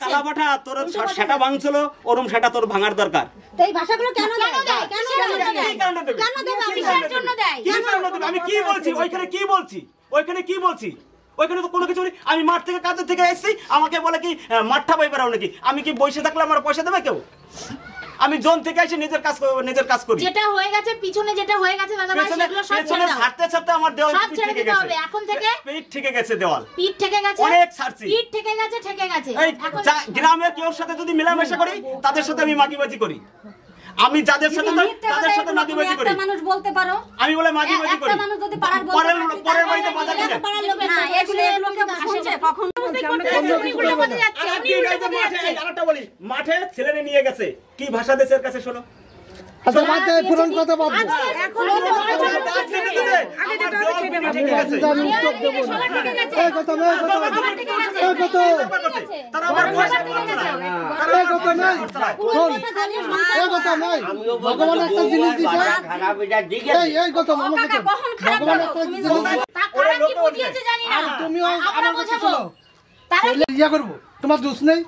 কালা পাঠা তোর সেটা ভাঙছিল ওরম সেটা তোর ভাঙার দরকার। এই ভাষাগুলো কেন দেয়? আমি কি বলছি ওইখানে কি বলছি ওইখানে তো কোনো কিছু নেই। আমি মাঠ থেকে কাজের থেকে এসেছি, আমাকে বলে কি মাঠটা বই বেড়াও নাকি? আমি কি বসে থাকলে আমার পয়সা দেবে কেউ? আমি জোন থেকে এসে নিজের কাজ করি। যেটা হয়ে গেছে পিছনে যেটা হয়ে গেছে দাদা ভাই সেগুলো সব ছেড়ে দাও। ছাড়তে আমার দেওয়াল সব ছেড়ে দিতে হবে এখন থেকে। পিঠ থেকে গেছে দেওয়াল, পিঠ থেকে গেছে, অনেক ছাড়ছি, পিঠ থেকে গেছে, ঠেকে গেছে। এখন গ্রামের কেউর সাথে যদি মেলামেশা করি তাদের সাথে আমি মাগিবাজি করি। আমি যাদের সাথে তাদের সাথে মাগিবাজি করি। একটা মানুষ বলতে পারো আমি বলে মাগিবাজি করি। একটা মানুষ যদি পাড়ার বলতে পরের বাড়িতে বাধা দিলে পাড়ার লোক না এগুলোকে শুনছে কখন আরেকটা বলি, মাঠে ছেলেরে নিয়ে গেছে কি ভাষা দেশের কাছে শোনো। আচ্ছা বাদে পুরন কথা বাদ দাও। এখন এই কথা নয়, এই কথা তারা আবার এই কথা নয়। ভগবান একটা জিনিস দিছে, এই কথা মনে করো, ভগবান একটা জিনিস তারা কি বুঝিয়েছে জানি না। তুমিও আমার কথা শোনো। তারা ইয়া করবো, তোমার দোষ নেই,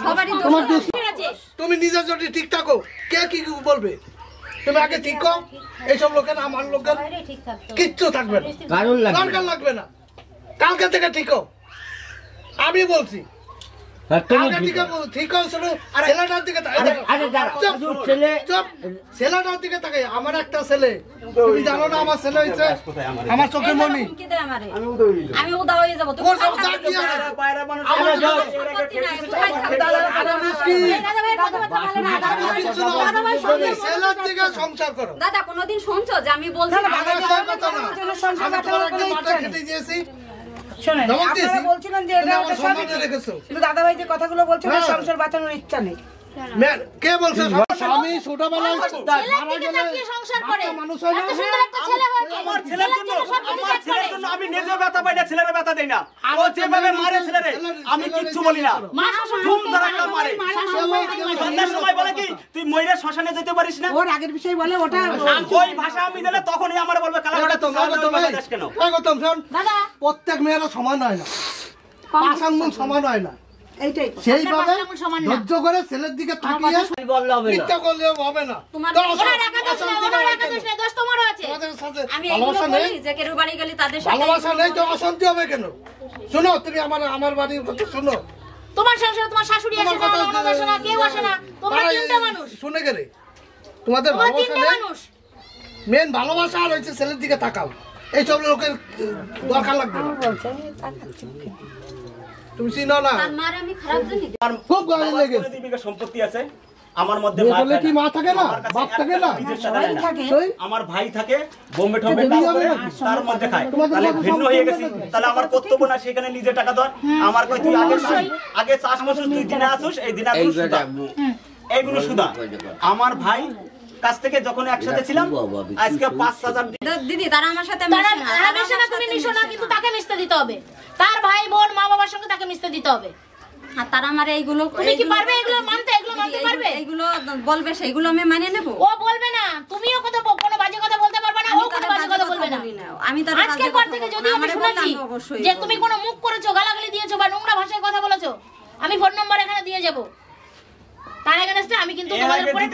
সবারই তোমার দোষ। আছে। তুমি নিজে যদি ঠিক থাকো কে কি বলবে? তুমি আগে ঠিক কর। এইসব লোকের আমার লোকের কিচ্ছু থাকবে না, দরকার লাগবে না। কালকে থেকে ঠিক হও, আমি বলছি। ছেলেটার দিকে তাকাই, আমার একটা ছেলে, তুমি জানো না আমার ছেলে হয়েছে আমার চোখের মনি। আমি উদা হয়ে যাবো। ছেলের দিকে সংসার করো দাদা, কোনোদিন শুনছো যে আমি বলছি খেতে দিয়েছি? বলছিলেন যে দাদাভাই যে কথাগুলো বলছেন সংসার বাঁচানোর ইচ্ছা নেই। কে বলছে? স্বামী ছোটবেলায় সংসার করে মানুষ হয় না। আমার ছেলের জন্য আমি নিজে ব্যথা পাই না, ছেলের ব্যথা দেই না। ও যেভাবে মারে ছেলেরে আমি কিচ্ছু বলি না, ধুম ধারাক্কা মারে। সন্ধ্যার সময় বলে কি তুই মইরা শ্মশানে যেতে পারিস না? ওর আগের বিষয় বলে ওটা ওই ভাষা আমি দিলে তখনই আমার বলবে কালাটা তো কেন? প্রত্যেক মেয়েরা সমান হয় না, পাঁচ আঙ্গুল সমান হয় না। এইটাই সেইভাবে ধৈর্য করে ছেলের দিকে তাকিয়ে মিথ্যা করলে হবে না। ভালোবাসা নেই তো অশান্তি হবে কেন? শোনো, তুমি আমার বাড়ির কথা শোনো। তোমার সংসারে তোমার শাশুড়ি আসে না, ননদ আসে না, কেউ আসে না, তোমরা তিনটা মানুষ। শুনে গেলে তোমাদের ভালোবাসা নেই, মেন ভালোবাসা আর হচ্ছে ছেলের দিকে তাকাও। এইসব লোকের দরকার লাগবে না। তুমি চিনো না, খুব গায়ে লেগেছে। সম্পত্তি আছে আমার মধ্যে, কি মা থাকে না, বাপ থাকে না, আমার ভাই থাকে, বোম্বে ঠম্বে তার মধ্যে খায়। তাহলে ভিন্ন হয়ে গেছি, তাহলে আমার কর্তব্য না সেখানে নিজে টাকা দেওয়ার? আমার কই তুই আগে চাষ বছর তুই দিনে আসুস, এই দিনে এইগুলো সুদা। আমার ভাই কাছ থেকে যখন একসাথে ছিলাম আজকে 5,000 দিদি তারা আমার সাথে মিশে না। তুমি মিশো না, কিন্তু তাকে মিশতে দিতে হবে। তার ভাই বোন মা বাবার সঙ্গে তাকে মিশতে দিতে হবে। আর তারা আমার এইগুলো তুমি কি পারবে এগুলো মানতে? এগুলো মানতে পারবে? এইগুলো বলবে সেইগুলো আমি মানে নেব। ও বলবে না, তুমিও কোনো বাজে কথা বলতে পারবে না, ও কোনো বাজে কথা বলবে না। আমি তার আজকের পর থেকে যদি আমি শুনেছি যে তুমি কোনো মুখ করেছো, গালাগালি দিয়েছো বা নোংরা ভাষায় কথা বলেছো, আমি ফোন নাম্বার এখানে দিয়ে যাব। তার এগেইনস্টে আমি কিন্তু তোমাদের উপরে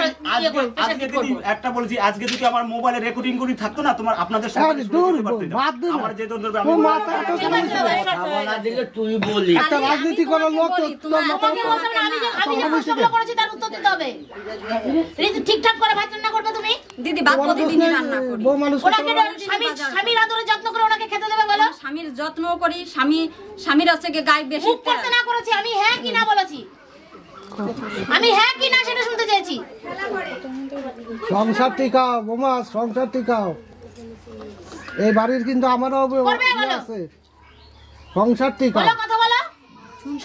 একটা বলছি, আজকে যদি আমার মোবাইলে রেকর্ডিং করি থাকতো না, তোমার আপনাদের সাথে আমার যে ধরবে আমি না দিলে তুই বলি একটা রাজনীতি করার লোক তো তোর মাথা আমি যে করেছি তার উত্তর দিতে হবে। ঠিকঠাক করে ভাত রান্না করবে তুমি? দিদি ভাত প্রতিদিনই রান্না করি। ওনাকে স্বামীর আদরে যত্ন করে ওনাকে খেতে দেবে বলো। স্বামীর যত্ন করি, স্বামীর হচ্ছে গায়ে বেশি মুখ করতে না করেছি, আমি হ্যাঁ কি না বলেছি, আমি হ্যাঁ কি না সেটা শুনতে চাইছি। সংসার টিকাও বোমা, সংসার টিকাও। এই বাড়ির কিন্তু আমারও আছে, সংসার টিকাও। কথা বলো,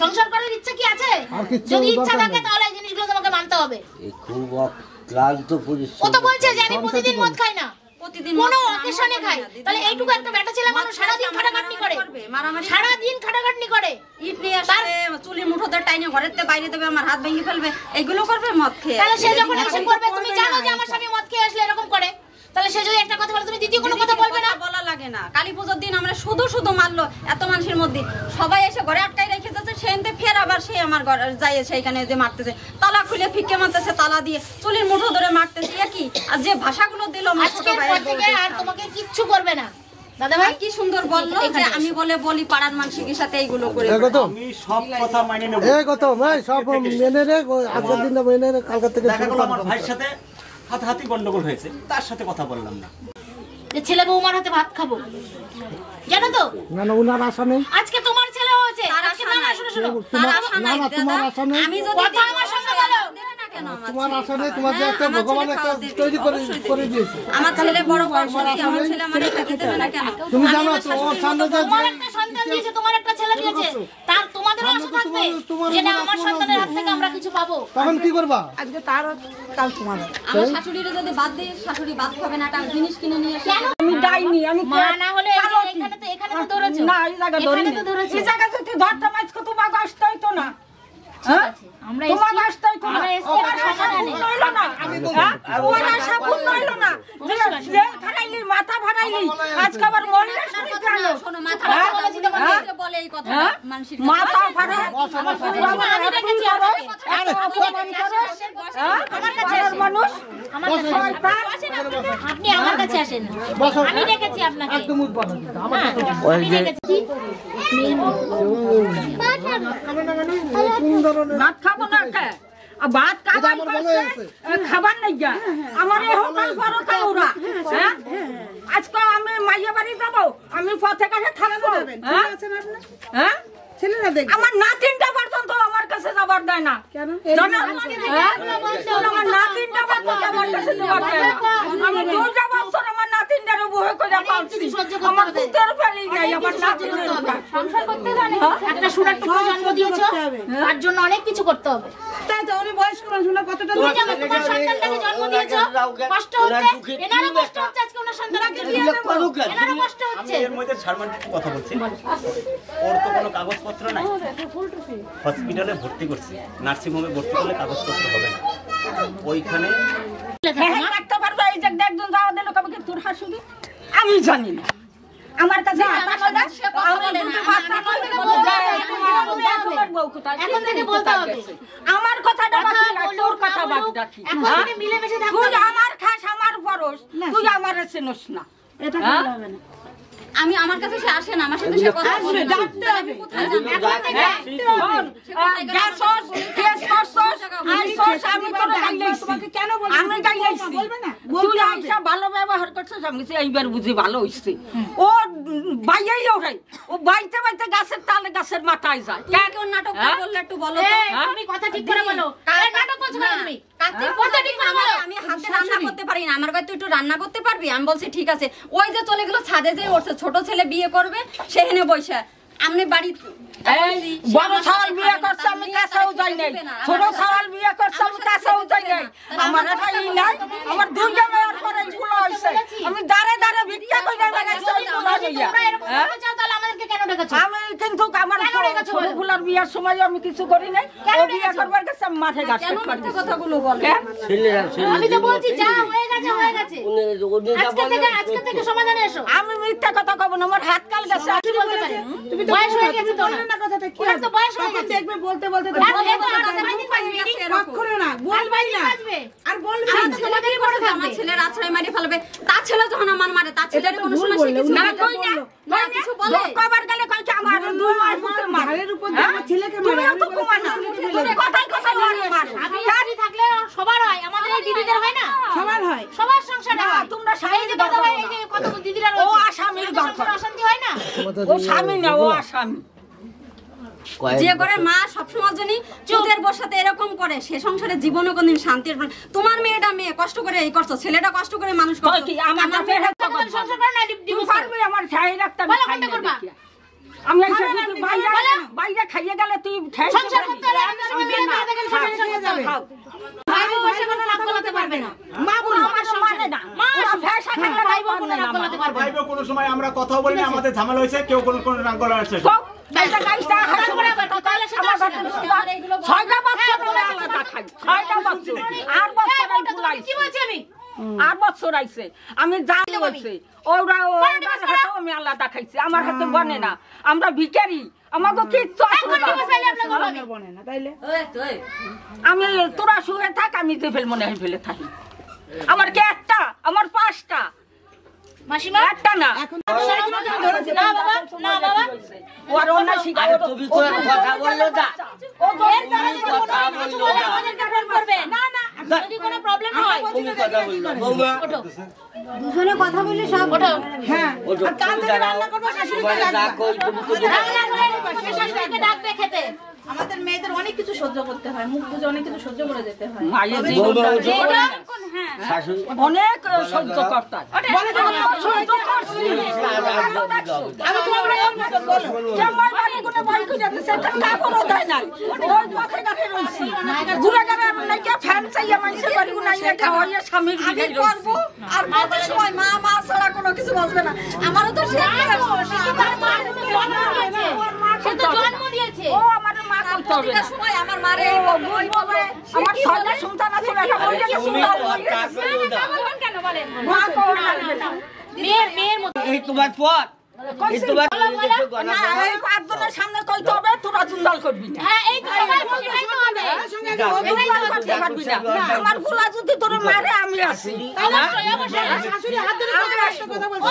সংসার করার ইচ্ছা কি আছে? যদি ইচ্ছা থাকে তাহলে এই জিনিসগুলো তোমাকে মানতে হবে। খুব ক্লান্ত পরিশ্রম। ও তো বলছে যে আমি প্রতিদিন মদ খাই না, প্রতিদিন কোনো অকেশনে খাই। তাহলে এইটুকু একটা বেটা ছেলে মানুষ সারাদিন খাটাখাটনি করে, সারাদিন খাটাখাটনি করে, ইট নিয়ে আসবে, চুলি মুঠোতে টাইনে ঘরেতে বাইরে দেবে, আমার হাত ভেঙে ফেলবে, এগুলো করবে মদ খেয়ে। তাহলে সে যখন এসে করবে, তুমি জানো যে আমার স্বামী মদ খেয়ে আসলে এরকম করে, তাহলে সে যদি একটা কথা বলে তুমি দ্বিতীয় কোনো কথা বলবে না? বলা লাগে না। কালী পূজার দিন আমরা শুধু মারলো এত মানুষের মধ্যে, সবাই এসে ঘরে আটকাই রেখে যাচ্ছে, সেখানে ফের আবার সে আমার ঘরে যাই সেইখানে যে মারতেছে, তালা খুলে ফিকে মারতেছে, তালা দিয়ে চুলির মুঠো ধরে মারতেছে। কি আর যে ভাষাগুলো দিল আমার ছোট ভাইয়ের বউকে, আর তোমাকে কিচ্ছু করবে না। দাদা ভাই কি সুন্দর বললো যে আমি বলি পাড়ার মানুষের সাথে এইগুলো করে। আমি সব কথা মাইনে নেব। ভাই সব মেনে রে, আজকের দিনটা মেনে রে, কালকে থেকে দেখা গেল আমার ভাইয়ের সাথে হাতাহাতি গন্ডগোল হয়েছে, তার সাথে কথা বললাম না। যে ছেলে বৌমার হাতে ভাত খাবো, জানো তো? না না, উনার আশা নেই। আজকে তোমার ছেলে হয়েছে, আজকে না না, শোনো শোনো, তোমার আশা নেই। আমি যদি কথা আমার সঙ্গে বলো। তোমার আশা নেই, তোমার যে একটা ভগবান একটা তৈরি করে দিয়েছে। আমার ছেলে বড় পয়সাশালী, আমার ছেলে আমার এটা দিতে দেবে না কেন? তুমি জানো তো ওর সামনে যে তোমার একটা সন্তান দিয়েছে, তোমার একটা ছেলে দিয়েছে, তার তোমাদেরও আশা থাকবে যে না আমার সন্তানের হাত থেকে আমরা কিছু পাবো। তখন কি করবা? আজকে তার কাল তোমার। আমার শাশুড়িরে যদি বাদ দিই, শাশুড়ি বাদ খাবে না, একটা জিনিস কিনে নিয়ে আসে। আমি ডাইনি, আমি মা না হলে এখানে তো ধরেছো না, এই জায়গা ধরি এখানে তো ধরেছো। এই জায়গা যদি ধরতাম আজকে তোমার কষ্ট হইতো না। হ্যাঁ, আমরা তোমার এসছি, কষ্ট হইতো না। আমরা এসছি ওর একটা আশা সমাধানে। পূর্ণ হইলো না। হ্যাঁ, ওর আশা পূর্ণ হইলো না। যে ফাড়াইলি, মাথা ফাড়াইলি, আজকে আবার মরলে শুনি কেন? শোনো, মাথাটা বলেছি তোমার মেয়েকে বলে এই কথা মানুষের কাছে। মাথা ফাড়াই, আমি দেখেছি আপনাকে। এত অপমান করো। হ্যাঁ, আমার কাছে পাড়ার আসেন। মানুষ আমার কাছে আসেন। আপনি আমার কাছে আসেন। আমি দেখেছি আপনাকে। একদম উদ্ভট কিন্তু আমার হ্যাঁ, আমি দেখেছি। ভাত খাবো না কে? ভাত খাবার আমার ভালো হয়েছে। খাবার নাই যা আমার এই হোটেল বড় খাই ওরা। হ্যাঁ, আজকে আমি মাইয়া বাড়ি যাবো, আমি পথে কাছে থাকবো। হ্যাঁ? হ্যাঁ, ছেলেরা দেখ আমার নাতিনটা পর্যন্ত আমার কাছে যাবার দেয় না। কেন জানো? হ্যাঁ? আমার নাতিনটা পর্যন্ত আমার কাছে যাবার দেয় না। আমি 2 বছর আমার নাতিনটারে বহে করে পালছি, আমার পুতের ফেলি নাই আমার নাতিনের উপর। সংসার করতে জানে, একটা সুরাট টুকরো জন্ম দিয়েছো, তার জন্য অনেক কিছু করতে হবে। তাই তো উনি বয়স্ক মানুষ ওনার কতটা তুমি যেমন তোমার সন্তানটাকে জন্ম দিয়েছো, কষ্ট হচ্ছে, এনারও কষ্ট হচ্ছে, আজকে ওনার সন্তানকে দিয়ে দেবো, এনারও কষ্ট আমি হচ্ছে। এর মধ্যে ছাড়মান একটু কথা বলছি। ওর তো কোনো কাগজপত্র নাই, হসপিটালে ভর্তি করছি, নার্সিং হোমে ভর্তি করলে কাগজপত্র হবে না। ওইখানে হ্যাঁ, রাখতে পারবে। এই যে একজন যাওয়া দিল কবে কি তোর হাসুবি? আমি জানি না, আমার কাছে আমার সাথে সে কথা বলে না, এখন থেকে বলতে হবে। আমার কথাটা বাকি না, তোর কথা বাকি রাখি। এখন থেকে মিলেমিশে থাকতে তুই হবে। আমার খাস, আমার পরশ, তুই আমার চিনিস না। এটা হ্যাঁ? ভালো হবে না আমি আমার কাছে সে আসে না, আমার সাথে সে কথা বলে না। ডাকতে হবে কোথায় যাবো? শোন, গ্যাসস, গ্যাস করছস, আইছস, আমি তোর গাইলাইছি। তোমাকে কেন বলবো? আমি গাইলাইছি। বলবে না? তুই বলতে হবে। আইসা ভালো ব্যবহার করছস, আমি বলছি এইবার বুঝি ভালো হইছে। ও বাইয়াই ওরে, ও বাইতে বাইতে গাছের তালে গাছের মাথায় যায়। কে কোন নাটকটা বললে একটু বলো তো। এই, তুমি কথা ঠিক করে বলো। আরে নাটক করছো কেন তুমি? কার্তিক কথা ঠিক করে বলো। আমি হাতে রান্না করতে পারি না, আমার কাছে একটু রান্না করতে পারবি? আমি বলছি ঠিক আছে। ওই যে চলে গেল ছাদে, যে ওর ছোট ছেলে বিয়ে করবে সেখানে বসে আমি বাড়ি বড় ছাওয়াল বিয়ে করছে, আমি কাছেও যাই নাই। ছোট ছাওয়াল বিয়ে করছে, আমি কাছেও যাই নাই। আমার একটা ই নাই, আমার 2 মেয়ের পরে স্কুল হইছে। আমি দাঁড়ে দাঁড়ে ভিক্ষা কইরা লাগাইছি স্কুল হইয়া। তোমরা এরকম করতে চাও, তাহলে আমাদেরকে কেন ডেকেছো? আমি কিন্তু আমার ছোটগুলার বিয়ার সময় আমি কিছু করি নাই। ও বিয়ে করবার কাছে আমি মাঠে ঘাট কেন কাটবার মিথ্যে কথাগুলো বলে? ছেলেরা আমি তো বলছি যা হয়ে গেছে হয়ে গেছে। আজকে থেকে সমাধানে এসো। আমি মিথ্যা কথা কব না, আমার হাত কাল গেছে। কি বলতে পারে? তুমি তো বয়স হয়ে গেছে তো না। না কথাটা কি ওনার তো বয়স হয়ে তখন গেছে। দেখবে বলতে বলতে তো আর বলবে এত না। আলাদা মাইনে পাইবে এরকম। কখনো না বলবেই না আসবে। আর বলবে আমি না তো তোমাদেরই বলে থাকবে, আমার ছেলের আশ্রয় মারি ফেলবে। তার ছেলে যখন আমার মারে, তার ছেলের কোনো ভুল সময় বললে, কিছু উনি না যেটা কই না, বললো। না কিছু বলে। কবার গেলে কইছে আমার 2 মাস আমার মার। ঘাড়ের উপর দিয়ে আমার ছেলেকে মারে তুমিও আমি তো বলেছি, কুমার না। ছেলেকে তুমি ফেলে দাও। কথাই কথাই মার। আমি জানি থাকলে সবার হয়, আমাদের এই দিদিদের হয় না? সবার হয় সবার সংসারে না, হয়। তোমরা এই স্বামী যে দাদা ভাই, এই যে কত দিদিরা ও রয়েছে, আসামির ওদের দরকার। সংসারে অশান্তি হয় না? ও স্বামী না, ও আসামি। যে করে মা সবসময় জন্য চোখের বসাতে এরকম করে, সে সংসারে জীবনে কোনদিন শান্তি আসবে না। তোমার মেয়েটা মেয়ে কষ্ট করে এই করছো, ছেলেটা কষ্ট করে মানুষ কই করছো। কি আমার কাছে একটা তোমাদের কথা সংসার করে না তুই ডিভোর্স পারবি আমার ঠাই রাখতে? আমি বলো, খাই কোনটা না করবা? দেখিয়া। আমি এসে যদি বাইরে খাইয়ে গেলে তুই ঠাই সংসার করতে হলে আমাদের সঙ্গে মিলে মিলে দেখেন সংসার করতে হবে। ভাই বউ বসে কোনো রাগ গলাতে পারবে না। মা বলো আমার মানে না, ওরা ভেসা খাইলে ভাই বউ কোনো রাগ গলাতে পারবে না। ভাইবো কোনো সময় আমরা কথাও বলি না, আমাদের ঝামেলা হয়েছে, কেউ কোনো রাগ করার আছে তো এইটা গাইটা হাসি করে কথা তাহলে সেটা আমার এইগুলো 6টা বাচ্চা বলে আলাদা খাই, 6টা বাচ্চা আর বাচ্চা নাই বুলাই। কি বলছি আমি? আর বছর আইছে আমি যাই বলছি ওরা আমি আলাদা খাইছি আমার হাতে বনে না আমরা ভিখারি আমাকে কিচ্ছু বনে না তাইলে আমি তোরা শুয়ে থাক আমি যে ফেল মনে হয় ফেলে থাকি আমার কি একটা আমার 5টা মাসিমা একটা না না বাবা না বাবা ওর অন্য শিখা তুমি কোন কথা বললো না ও এর দ্বারা যদি কোনো কিছু বলে আমাদের কারণ করবে না না যদি কোনো প্রবলেম হয় তুমি কথা বললো বৌমা ওঠো দুজনে কথা বলে সব ওঠো হ্যাঁ ওঠো আর কাল থেকে রান্না করবো শাশুড়িকে তোমার না ডাকবা। কই তুমি তো রান্না করে শাশুড়িকে ডাকবে খেতে আমাদের মেয়েদের অনেক কিছু সহ্য করতে হয়, মুখ বুঝে অনেক কিছু সহ্য করে যেতে হয়। মায়ের বৌমা জীবনটা শাশুড়ি অনেক সহ্য করতাম বলে যে আমি সহ্য করছি আমি তোমার বলো জামাই বাড়ি কোনো বাড়ি খুঁজে দিছে একটা কাপড়ও দেয় নাই ওই মাখে গাছে রইছি গুড়াগাড়া নাকি ফ্যান চাইয়া মানুষের বাড়ি গুনাইয়া খাওয়াইয়া স্বামীর আমি বিদায় করবো আর কত সময় মা মা ছাড়া কোনো কিছু বাঁচবে না আমারও তো সে সে তো জন্ম দিয়েছে ও আমার মা কইতে হবে না সময় আমার মারে বল বলে আমার ছয়টা সন্তান আছে একটা বলে গেছে কেন বলেন মা কোন লাগবে না মেয়ের মতো এই তোমার পথ এই তোমার না এই পাঁচজনের সামনে কইতে হবে তোরা জুন্দাল করবি না হ্যাঁ এই তো সবাই বলতে হবে জুন্দাল করতে পারবি না আমার ফুলা যদি তোর মারে আমি আছি অবশ্যই অবশ্যই শাশুড়ি হাত ধরে আমি একটা কথা বলছি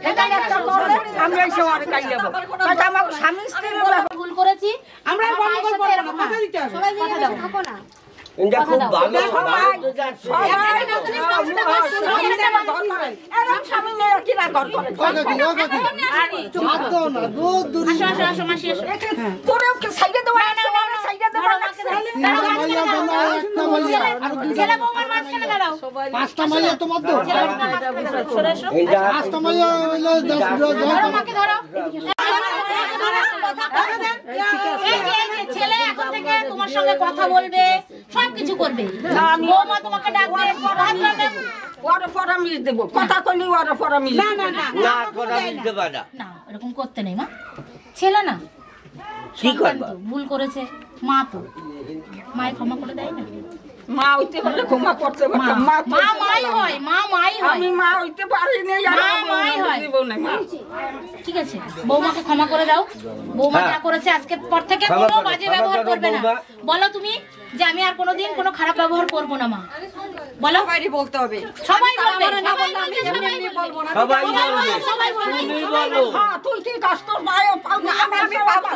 এটা একটা করলে আমি এই সবার কাই যাব তাই আমার স্বামী স্ত্রীর ভুল করেছি আমরা গন্ডগোল করবো না কথা দিতে হবে সবাই মিলে থাকো না এটা খুব ভালো সবাই ভালো তো যাচ্ছে এরকম স্বামী মেয়ে কিনা ঘর করে আসো আসো আসো মাসি আসো তোরেও কি সাইডে দেওয়া সাইডে দেওয়া ছেলে বউমার মাঝখানে দাঁড়াও 5টা মাইয়া তোমার তো সরে এসো এইটা 5টা মাইয়া হইলো 10 ধরো মাকে ধরো এই যে ছেলে এখন থেকে তোমার সঙ্গে কথা বলবে সবকিছু করবে বৌমা তোমাকে ডাকবে ভাত রান্না ওর পরামর্শ দেব কথা কইলি ওর পরামর্শ না না না না কথা দিতে পারে না না এরকম করতে নেই মা ছেলে না কি করবা তো ভুল করেছে মা তো মায়ের ক্ষমা করে দেয় না মা হইতে পারলে ক্ষমা করতে পারতাম মা মা মাই হয় মা মাই হয় আমি মা হইতে পারিনি মা মাই হয়। জীবনে মা ঠিক আছে বৌমাকে ক্ষমা করে দাও বৌমা যা করেছে আজকে পর থেকে ক্ষমা কোনো করো, বাজে ক্ষমা ব্যবহার করো করবে না বৌমা। বলো তুমি যে আমি আর কোনোদিন কোনো খারাপ ব্যবহার করব না মা বলো সবাইরই বলতে হবে সবাই বলবে আমার না বললে আমি এমনি এমনি বলবো না সবাই বলবে সবাই বলবে তুমি বলো হ্যাঁ তুই কি কষ্ট পায় পাও না আমার আমি পাবো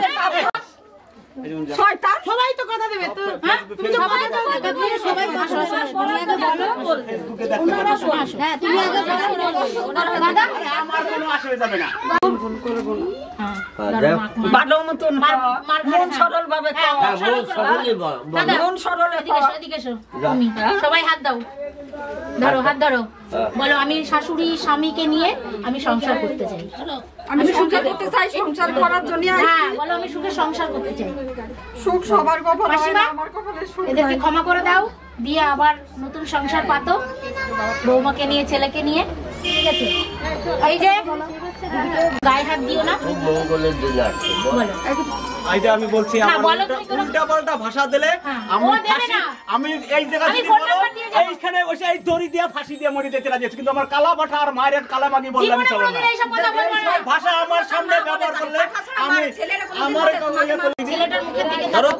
শয়তান সবাই তো কথা দেবে তো হ্যাঁ তুমি তো কথা দেবে সবাই আসো আসো তুমি আগে বলো হ্যাঁ তুমি আগে বলো দাদা আমার কোনো আসবে যাবে না ভালো মতন মন সরল ভাবে হ্যাঁ বল সরলি বল মন সরল এদিকে এসো, এদিকে এসো তুমি সবাই হাত দাও ধরো হাত ধরো বলো আমি শাশুড়ি স্বামীকে নিয়ে আমি সংসার করতে চাই আমি সংসার করতে চাই সংসার করার জন্য হ্যাঁ বলো আমি সুখে সংসার করতে চাই সুখ সবার কপালে হয় মাসিমা, না, আমার কপালে সুখ এদেরকে ক্ষমা করে দাও দিয়ে আবার নতুন সংসার পাতো বৌমাকে নিয়ে ছেলেকে নিয়ে ঠিক আছে এই যে গায়ে হাত দিও না খুব মঙ্গলের দিন আছে বলো আইটা আমি বলছি না, আমার বলো তুমি কোনো- উল্টা পাল্টা ভাষা দিলে হ্যাঁ, আমি ও দেবে ফাঁসি না। আমি এই জায়গা আমি যদি ফোন বলো নাম্বার দিয়ে যাবো। এইখানে বসে এই দড়ি দিয়ে ফাঁসি দিয়ে মরে যেতে রাজি আছি, কিন্তু আমার কালা পাঠা আর মায়ের কালা মাগি বললে আমি জীবনে চলো না কোনোদিন এইসব কথা বলবো না ভাষা আমার সামনে ব্যবহার করলে আমি আমার ছেলেটার মুখের দিকে ধরো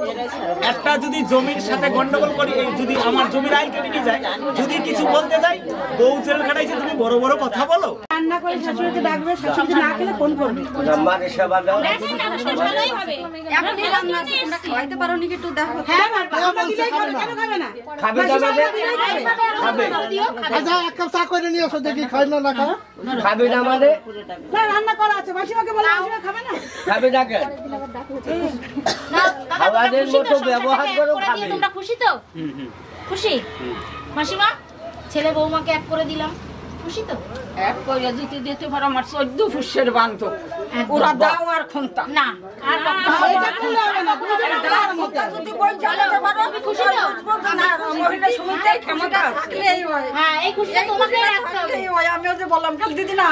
একটা যদি জমির সাথে গন্ডগোল করি এই যদি আমার জমির আইন কেটে নিয়ে যায় যদি কিছু বলতে যাই বউ জেল খাটাইছে তুমি বড় বড় কথা বলো রান্না করে শাশুড়িকে ডাকবে শাশুড়ি না খেলে ফোন করবে মায়ের সেবা দাও দেখেন না ভালোই হবে এখনই রান্না আছে, তোমরা খাওয়াইতে পারো নাকি একটু দেখো হ্যাঁ আমরা দিলেই খাবে কেন খাবে না খাবে যাবে যে? খাবে আচ্ছা এক কাপ চা করে নিয়ে আসো দেখি খাই না না খাও খাবে না মানে না রান্না করা আছে মাসিমাকে বলে মাসিমা খাবে না খাবে না কেন খাওয়াদের মতো ব্যবহার করো, খাবে। তোমরা খুশি তো খুশি মাসিমা ছেলে বৌমাকে এক করে দিলাম খুশি তো এক করে দিতে দিতে পারো আমার 14 ফুসের বান্ধ ওরা দাও আর খুনতা না আর এটা খুলে হবে না তুমি যেটা করার মতো যদি বই চালাতে পারো খুশি তো না মহিলা সমিতি ক্ষমতা থাকলেই হয় হ্যাঁ এই খুশিটা তোমাকেই রাখতে হবে থাকলেই হয় আমিও যে বললাম কাল দিদি না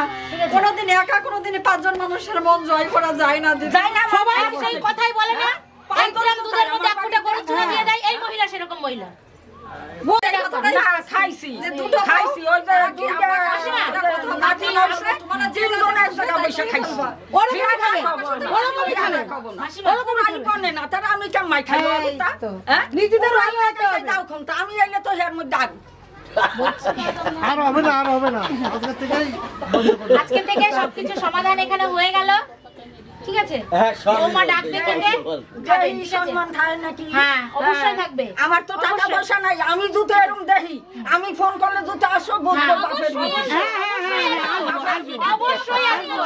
কোনোদিন একা কোনোদিন 5 জন মানুষের মন জয় করা যায় না দিদি যাই না সবাই সেই কথাই বলে না 1 গ্রাম দুধের মধ্যে 1 ফুটা গরুর চুনা দিয়ে দেয় এই মহিলা সেরকম মহিলা না খাইছি খাইছি ওই যে দুইটা নাতি নড়ছে তিনজন এক জায়গা বসে খাইছি ওরকমই খাবে ওরকমই খাবে ওরকম আমি বনে না তারা আমি কেমন খাইব হ্যাঁ নিজেদের ভালো হতে হবে দাও ক্ষমতা আমি এলে তো এর মধ্যে আগ আর হবে না আর হবে না আজকে থেকে সবকিছু সমাধান এখানে হয়ে গেল ঠিক আছে বৌমা ডাকবে থেকে এই সম্মান থাকে নাকি হ্যাঁ অবশ্যই থাকবে আমার তো টাকা পয়সা নাই আমি দুটো এরকম দেখি আমি ফোন করলে দুটো আসো বলবো বাপের অবশ্যই আসবো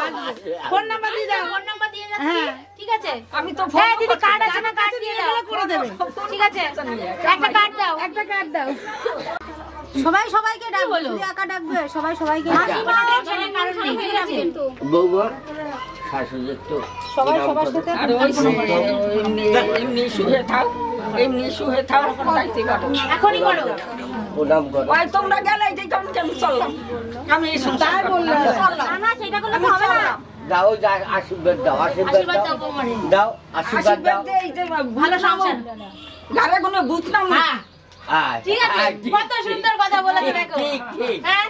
ফোন নাম্বার দিয়ে দাও ফোন নাম্বার দিয়ে যাচ্ছি ঠিক আছে আমি তো হ্যাঁ দিদি কার্ড আছে না কার্ড দিয়ে দাও করে দেবে ঠিক আছে একটা কার্ড দাও একটা কার্ড দাও সবাই সবাইকে ডাকবে শুধু একা ডাকবে সবাই সবাইকে কোনো টেনশনের কারণ নেই ঠিক আছে বৌমা শাশুড়ির তো সবাই সবার সাথে আর ওই এমনি শুয়ে থাও এমনি শুয়ে থাও যাইতে পারো এখনই করো প্রণাম করো ওই তোমরা গেলে এই কাম কেন চললাম আমি এই সংসার বললাম না সেটা করলে তো হবে না দাও যা আশীর্বাদ দাও আশীর্বাদ দাও বৌমারে দাও আশীর্বাদ দাও ভালো সংসার গালে কোনো বুঝ না হ্যাঁ আয় ঠিক আছে কত সুন্দর কথা বলেছে দেখো ঠিক ঠিক হ্যাঁ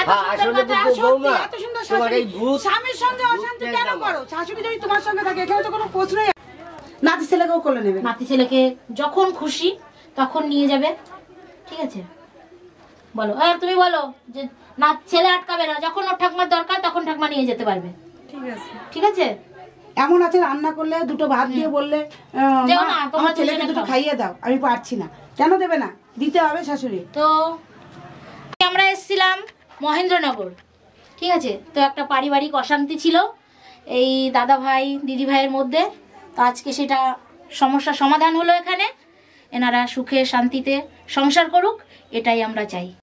এত হ্যাঁ সুন্দর আসলে কথা তো বৌমা এত সুন্দর তোমার এই ভূত স্বামীর সঙ্গে অশান্তি কেন করো শাশুড়ি যদি তোমার সঙ্গে থাকে এখানে তো কোনো প্রশ্নই নাতি ছেলেকেও কোলে নেবে নাতি ছেলেকে যখন খুশি তখন নিয়ে যাবে ঠিক আছে বলো তুমি বলো যে না ছেলে আটকাবে না যখন ওর ঠাকমার দরকার তখন ঠাকমা নিয়ে যেতে পারবে ঠিক আছে ঠিক আছে এমন আছে রান্না করলে দুটো ভাত দিয়ে বললে যেও মা, না, তোমার আমার ছেলেকে দুজনে দুটো খাও। খাইয়ে দাও আমি পারছি না কেন দেবে না দিতে হবে শাশুড়ি তো আমরা এসেছিলাম মহেন্দ্রনগর ঠিক আছে তো একটা পারিবারিক অশান্তি ছিল এই দাদা ভাই দিদি ভাইয়ের মধ্যে তো আজকে সেটা সমস্যা সমাধান হলো এখানে এনারা সুখে শান্তিতে সংসার করুক এটাই আমরা চাই।